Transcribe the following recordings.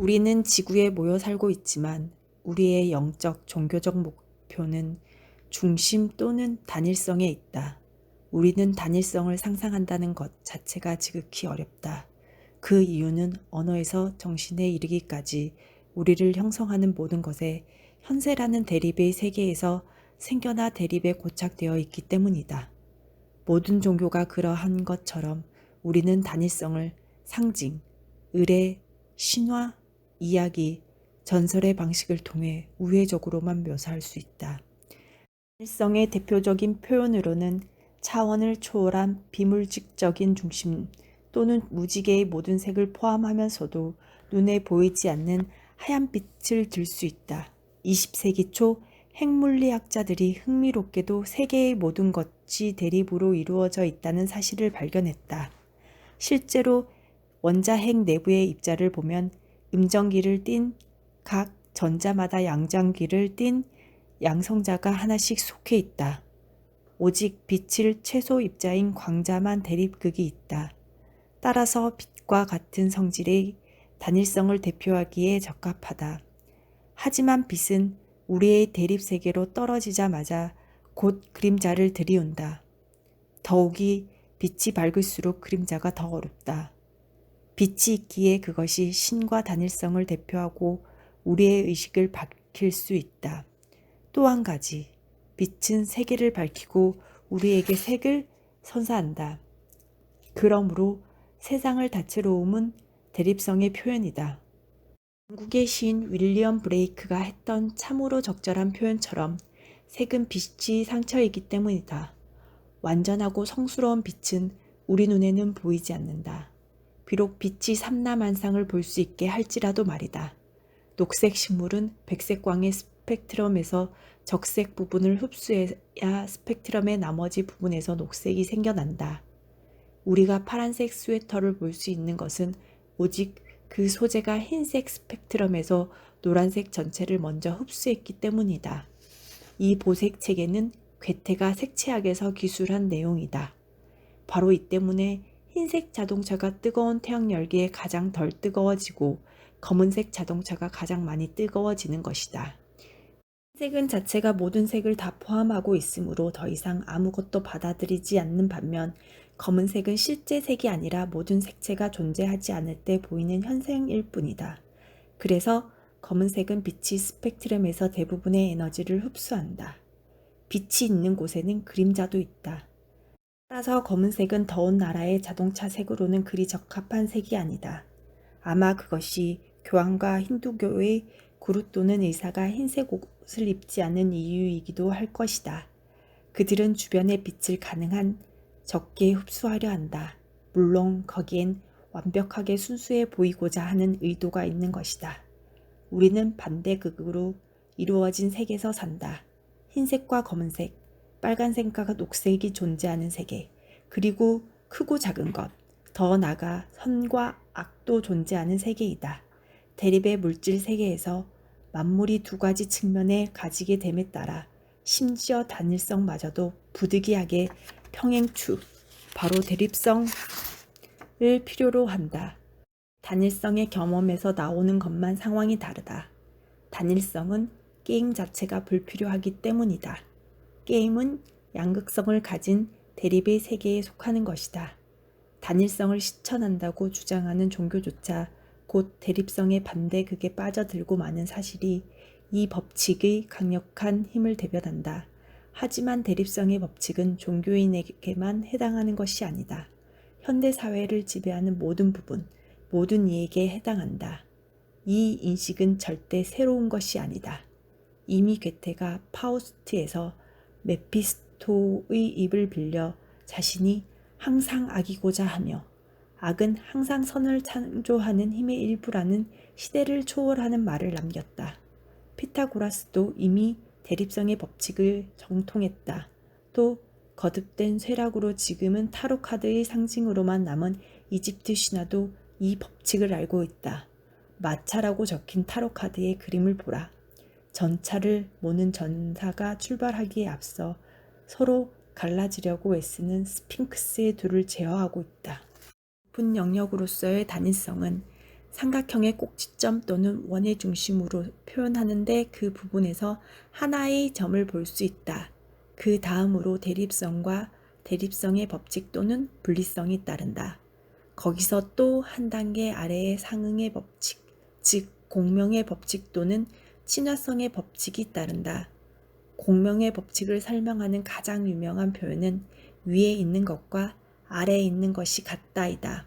우리는 지구에 모여 살고 있지만 우리의 영적, 종교적 목표는 중심 또는 단일성에 있다. 우리는 단일성을 상상한다는 것 자체가 지극히 어렵다. 그 이유는 언어에서 정신에 이르기까지 우리를 형성하는 모든 것에 현세라는 대립의 세계에서 생겨나 대립에 고착되어 있기 때문이다. 모든 종교가 그러한 것처럼 우리는 단일성을 상징, 의례, 신화, 이야기, 전설의 방식을 통해 우회적으로만 묘사할 수 있다. 단일성의 대표적인 표현으로는 차원을 초월한 비물질적인 중심 또는 무지개의 모든 색을 포함하면서도 눈에 보이지 않는 하얀 빛을 들 수 있다. 20세기 초 핵물리학자들이 흥미롭게도 세계의 모든 것이 대립으로 이루어져 있다는 사실을 발견했다. 실제로 원자핵 내부의 입자를 보면 음전기를 띤 각 전자마다 양전기를 띤 양성자가 하나씩 속해 있다. 오직 빛을 최소 입자인 광자만 대립극이 있다. 따라서 빛과 같은 성질의 단일성을 대표하기에 적합하다. 하지만 빛은 우리의 대립 세계로 떨어지자마자 곧 그림자를 들이운다. 더욱이 빛이 밝을수록 그림자가 더 어렵다. 빛이 있기에 그것이 신과 단일성을 대표하고 우리의 의식을 밝힐 수 있다. 또 한 가지, 빛은 세계를 밝히고 우리에게 색을 선사한다. 그러므로 세상을 다채로움은 대립성의 표현이다. 영국의 시인 윌리엄 브레이크가 했던 참으로 적절한 표현처럼 색은 빛이 상처이기 때문이다. 완전하고 성스러운 빛은 우리 눈에는 보이지 않는다. 비록 빛이 삼라만상을 볼 수 있게 할지라도 말이다. 녹색 식물은 백색광의 스펙트럼에서 적색 부분을 흡수해야 스펙트럼의 나머지 부분에서 녹색이 생겨난다. 우리가 파란색 스웨터를 볼 수 있는 것은 오직 그 소재가 흰색 스펙트럼에서 노란색 전체를 먼저 흡수했기 때문이다. 이 보색 체계는 괴테가 색채학에서 기술한 내용이다. 바로 이 때문에 흰색 자동차가 뜨거운 태양 열기에 가장 덜 뜨거워지고 검은색 자동차가 가장 많이 뜨거워지는 것이다. 흰색은 자체가 모든 색을 다 포함하고 있으므로 더 이상 아무것도 받아들이지 않는 반면 검은색은 실제 색이 아니라 모든 색채가 존재하지 않을 때 보이는 현상일 뿐이다. 그래서 검은색은 빛이 스펙트럼에서 대부분의 에너지를 흡수한다. 빛이 있는 곳에는 그림자도 있다. 따라서 검은색은 더운 나라의 자동차 색으로는 그리 적합한 색이 아니다. 아마 그것이 교황과 힌두교의 구루 또는 의사가 흰색 옷을 입지 않은 이유이기도 할 것이다. 그들은 주변의 빛을 가능한 적게 흡수하려 한다. 물론 거기엔 완벽하게 순수해 보이고자 하는 의도가 있는 것이다. 우리는 반대극으로 이루어진 색에서 산다. 흰색과 검은색, 빨간색과 녹색이 존재하는 세계, 그리고 크고 작은 것, 더 나아가 선과 악도 존재하는 세계이다. 대립의 물질 세계에서 만물이 두 가지 측면에 가지게 됨에 따라 심지어 단일성마저도 부득이하게 평행추, 바로 대립성을 필요로 한다. 단일성의 경험에서 나오는 것만 상황이 다르다. 단일성은 게임 자체가 불필요하기 때문이다. 게임은 양극성을 가진 대립의 세계에 속하는 것이다. 단일성을 실천한다고 주장하는 종교조차 곧 대립성의 반대극에 빠져들고 마는 사실이 이 법칙의 강력한 힘을 대변한다. 하지만 대립성의 법칙은 종교인에게만 해당하는 것이 아니다. 현대사회를 지배하는 모든 부분, 모든 이에게 해당한다. 이 인식은 절대 새로운 것이 아니다. 이미 괴테가 파우스트에서 메피스토의 입을 빌려 자신이 항상 악이고자 하며 악은 항상 선을 창조하는 힘의 일부라는 시대를 초월하는 말을 남겼다. 피타고라스도 이미 대립성의 법칙을 정통했다. 또 거듭된 쇠락으로 지금은 타로 카드의 상징으로만 남은 이집트 신화도 이 법칙을 알고 있다. 마차라고 적힌 타로 카드의 그림을 보라. 전차를 모는 전사가 출발하기에 앞서 서로 갈라지려고 애쓰는 스핑크스의 둘을 제어하고 있다. 높은 영역으로서의 단일성은 삼각형의 꼭지점 또는 원의 중심으로 표현하는데 그 부분에서 하나의 점을 볼 수 있다. 그 다음으로 대립성과 대립성의 법칙 또는 분리성이 따른다. 거기서 또 한 단계 아래에 상응의 법칙, 즉 공명의 법칙 또는 친화성의 법칙이 따른다. 공명의 법칙을 설명하는 가장 유명한 표현은 위에 있는 것과 아래에 있는 것이 같다이다.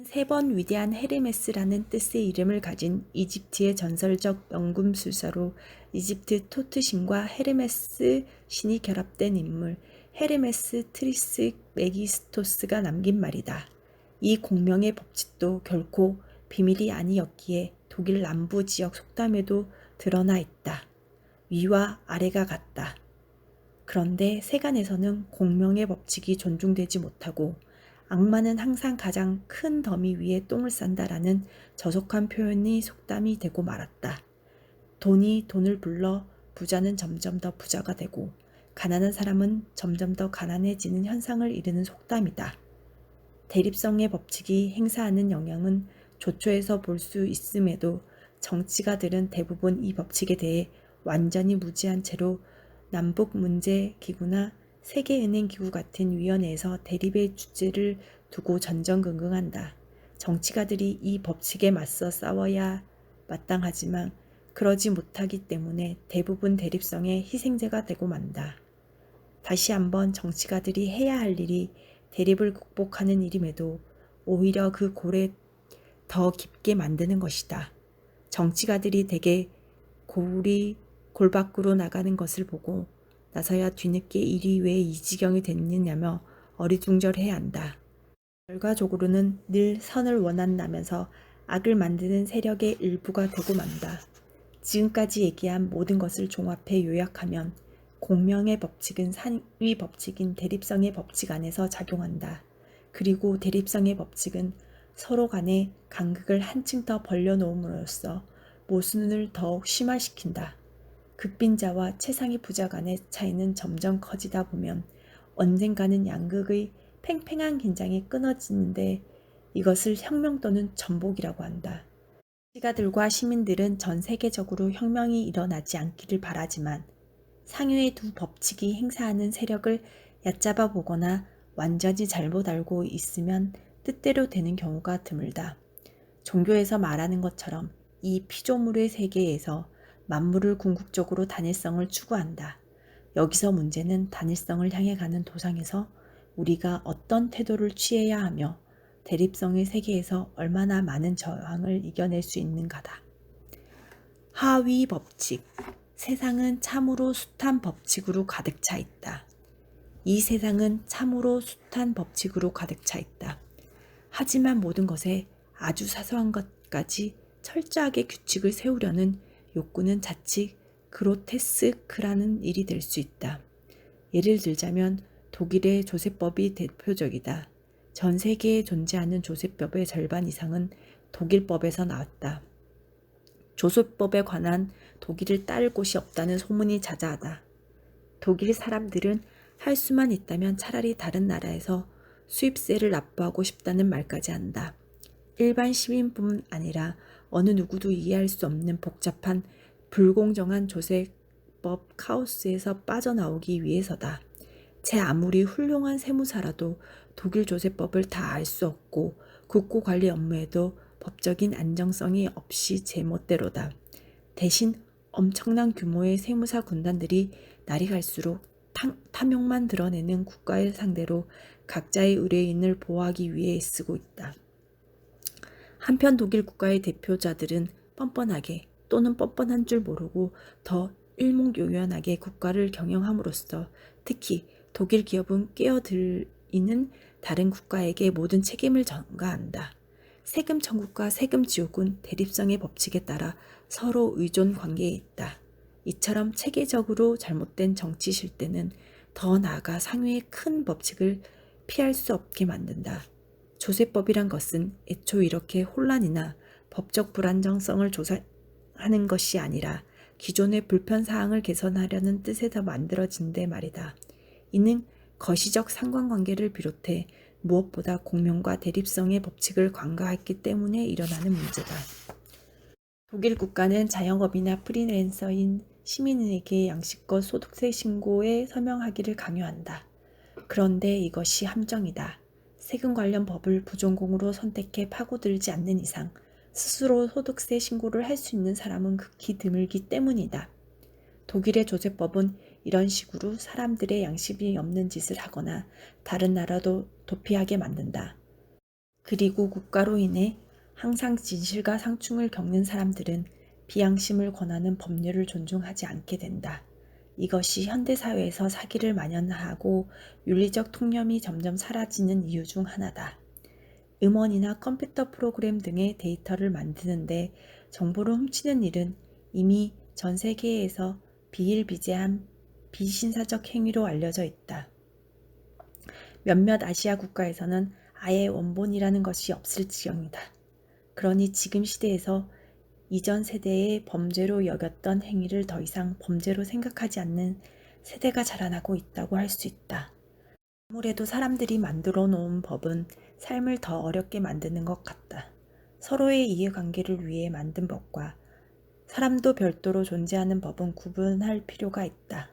세 번 위대한 헤르메스라는 뜻의 이름을 가진 이집트의 전설적 연금술사로 이집트 토트 신과 헤르메스 신이 결합된 인물 헤르메스 트리스 메기스토스가 남긴 말이다. 이 공명의 법칙도 결코 비밀이 아니었기에 독일 남부 지역 속담에도 드러나 있다. 위와 아래가 같다. 그런데 세간에서는 공명의 법칙이 존중되지 못하고 악마는 항상 가장 큰 더미 위에 똥을 싼다라는 저속한 표현이 속담이 되고 말았다. 돈이 돈을 불러 부자는 점점 더 부자가 되고 가난한 사람은 점점 더 가난해지는 현상을 이르는 속담이다. 대립성의 법칙이 행사하는 영향은 조초에서 볼 수 있음에도 정치가들은 대부분 이 법칙에 대해 완전히 무지한 채로 남북문제기구나 세계은행기구 같은 위원회에서 대립의 주제를 두고 전전긍긍한다. 정치가들이 이 법칙에 맞서 싸워야 마땅하지만 그러지 못하기 때문에 대부분 대립성의 희생자가 되고 만다. 다시 한번 정치가들이 해야 할 일이 대립을 극복하는 일임에도 오히려 그 골에 더 깊게 만드는 것이다. 정치가들이 대개 골 밖으로 나가는 것을 보고 나서야 뒤늦게 일이 왜 이 지경이 됐느냐며 어리둥절해야 한다. 결과적으로는 늘 선을 원한다면서 악을 만드는 세력의 일부가 되고 만다. 지금까지 얘기한 모든 것을 종합해 요약하면 공명의 법칙은 상위 법칙인 대립성의 법칙 안에서 작용한다. 그리고 대립성의 법칙은 서로 간의 간극을 한층 더 벌려놓음으로써 모순을 더욱 심화시킨다. 극빈자와 최상위 부자 간의 차이는 점점 커지다 보면 언젠가는 양극의 팽팽한 긴장이 끊어지는데 이것을 혁명 또는 전복이라고 한다. 시가들과 시민들은 전 세계적으로 혁명이 일어나지 않기를 바라지만 상위의 두 법칙이 행사하는 세력을 얕잡아 보거나 완전히 잘못 알고 있으면 뜻대로 되는 경우가 드물다. 종교에서 말하는 것처럼 이 피조물의 세계에서 만물을 궁극적으로 단일성을 추구한다. 여기서 문제는 단일성을 향해 가는 도상에서 우리가 어떤 태도를 취해야 하며 대립성의 세계에서 얼마나 많은 저항을 이겨낼 수 있는가다. 하위 법칙. 세상은 참으로 숱한 법칙으로 가득 차 있다. 이 세상은 참으로 숱한 법칙으로 가득 차 있다. 하지만 모든 것에 아주 사소한 것까지 철저하게 규칙을 세우려는 욕구는 자칫 그로테스크라는 일이 될 수 있다. 예를 들자면 독일의 조세법이 대표적이다. 전 세계에 존재하는 조세법의 절반 이상은 독일법에서 나왔다. 조세법에 관한 독일을 따를 곳이 없다는 소문이 자자하다. 독일 사람들은 할 수만 있다면 차라리 다른 나라에서 수입세를 납부하고 싶다는 말까지 한다. 일반 시민뿐 아니라 어느 누구도 이해할 수 없는 복잡한 불공정한 조세법 카오스에서 빠져나오기 위해서다. 제 아무리 훌륭한 세무사라도 독일 조세법을 다 알 수 없고 국고관리 업무에도 법적인 안정성이 없이 제멋대로다. 대신 엄청난 규모의 세무사 군단들이 날이 갈수록 탐욕만 드러내는 국가를 상대로 각자의 의뢰인을 보호하기 위해 애쓰고 있다. 한편 독일 국가의 대표자들은 뻔뻔하게 또는 뻔뻔한 줄 모르고 더 일목요연하게 국가를 경영함으로써 특히 독일 기업은 끼어들이는 다른 국가에게 모든 책임을 전가한다. 세금 천국과 세금 지옥은 대립성의 법칙에 따라 서로 의존 관계에 있다. 이처럼 체계적으로 잘못된 정치 실대는 더 나아가 상위의 큰 법칙을 피할 수 없게 만든다. 조세법이란 것은 애초 이렇게 혼란이나 법적 불안정성을 조사하는 것이 아니라 기존의 불편사항을 개선하려는 뜻에서 만들어진 데 말이다. 이는 거시적 상관관계를 비롯해 무엇보다 공명과 대립성의 법칙을 간과했기 때문에 일어나는 문제다. 독일 국가는 자영업이나 프리랜서인 시민에게 양식껏 소득세 신고에 서명하기를 강요한다. 그런데 이것이 함정이다. 세금 관련 법을 부전공으로 선택해 파고들지 않는 이상 스스로 소득세 신고를 할 수 있는 사람은 극히 드물기 때문이다. 독일의 조세법은 이런 식으로 사람들의 양심이 없는 짓을 하거나 다른 나라도 도피하게 만든다. 그리고 국가로 인해 항상 진실과 상충을 겪는 사람들은 비양심을 권하는 법률을 존중하지 않게 된다. 이것이 현대사회에서 사기를 만연하고 윤리적 통념이 점점 사라지는 이유 중 하나다. 음원이나 컴퓨터 프로그램 등의 데이터를 만드는데 정보를 훔치는 일은 이미 전 세계에서 비일비재한 비신사적 행위로 알려져 있다. 몇몇 아시아 국가에서는 아예 원본이라는 것이 없을지경이다. 그러니 지금 시대에서 이전 세대의 범죄로 여겼던 행위를 더 이상 범죄로 생각하지 않는 세대가 자라나고 있다고 할 수 있다. 아무래도 사람들이 만들어 놓은 법은 삶을 더 어렵게 만드는 것 같다. 서로의 이해관계를 위해 만든 법과 사람도 별도로 존재하는 법은 구분할 필요가 있다.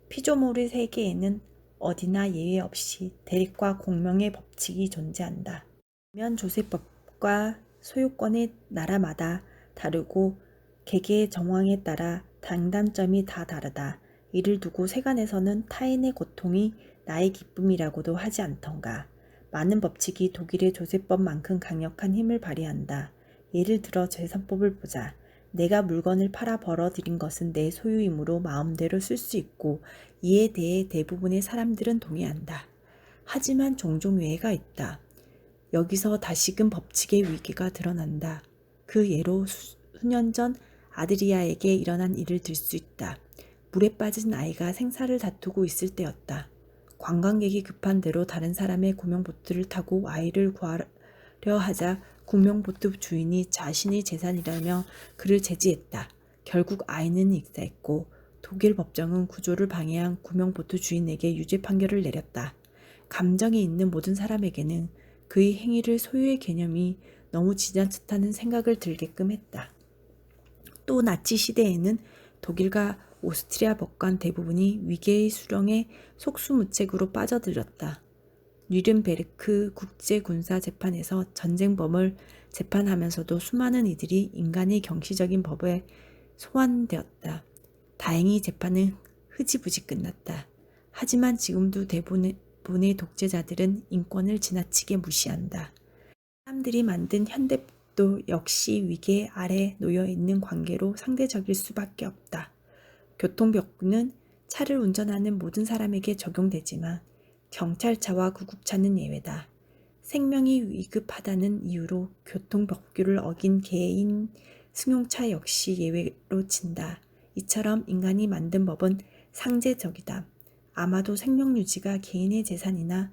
피조물의 세계에는 어디나 예외 없이 대립과 공명의 법칙이 존재한다. 면 조세법과 소유권의 나라마다 다르고 개개의 정황에 따라 장단점이 다 다르다. 이를 두고 세간에서는 타인의 고통이 나의 기쁨이라고도 하지 않던가. 많은 법칙이 독일의 조세법만큼 강력한 힘을 발휘한다. 예를 들어 재산법을 보자. 내가 물건을 팔아 벌어들인 것은 내 소유이므로 마음대로 쓸 수 있고 이에 대해 대부분의 사람들은 동의한다. 하지만 종종 예외가 있다. 여기서 다시금 법칙의 위기가 드러난다. 그 예로 수년 전 아드리아에게 일어난 일을 들 수 있다. 물에 빠진 아이가 생사를 다투고 있을 때였다. 관광객이 급한 대로 다른 사람의 구명보트를 타고 아이를 구하려 하자 구명보트 주인이 자신의 재산이라며 그를 제지했다. 결국 아이는 익사했고 독일 법정은 구조를 방해한 구명보트 주인에게 유죄 판결을 내렸다. 감정이 있는 모든 사람에게는 그의 행위를 소유의 개념이 너무 지나쳤다는 생각을 들게끔 했다. 또 나치 시대에는 독일과 오스트리아 법관 대부분이 위계의 수령에 속수무책으로 빠져들었다. 뉘른베르크 국제군사재판에서 전쟁범을 재판하면서도 수많은 이들이 인간의 경시적인 법에 소환되었다. 다행히 재판은 흐지부지 끝났다. 하지만 지금도 대부분의 독재자들은 인권을 지나치게 무시한다. 사람들이 만든 현대법도 역시 위계 아래 놓여있는 관계로 상대적일 수밖에 없다. 교통법규는 차를 운전하는 모든 사람에게 적용되지만 경찰차와 구급차는 예외다. 생명이 위급하다는 이유로 교통법규를 어긴 개인 승용차 역시 예외로 친다. 이처럼 인간이 만든 법은 상대적이다. 아마도 생명유지가 개인의 재산이나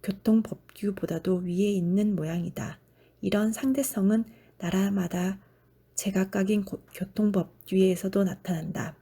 교통법규보다도 위에 있는 모양이다. 이런 상대성은 나라마다 제각각인 교통법규에서도 나타난다.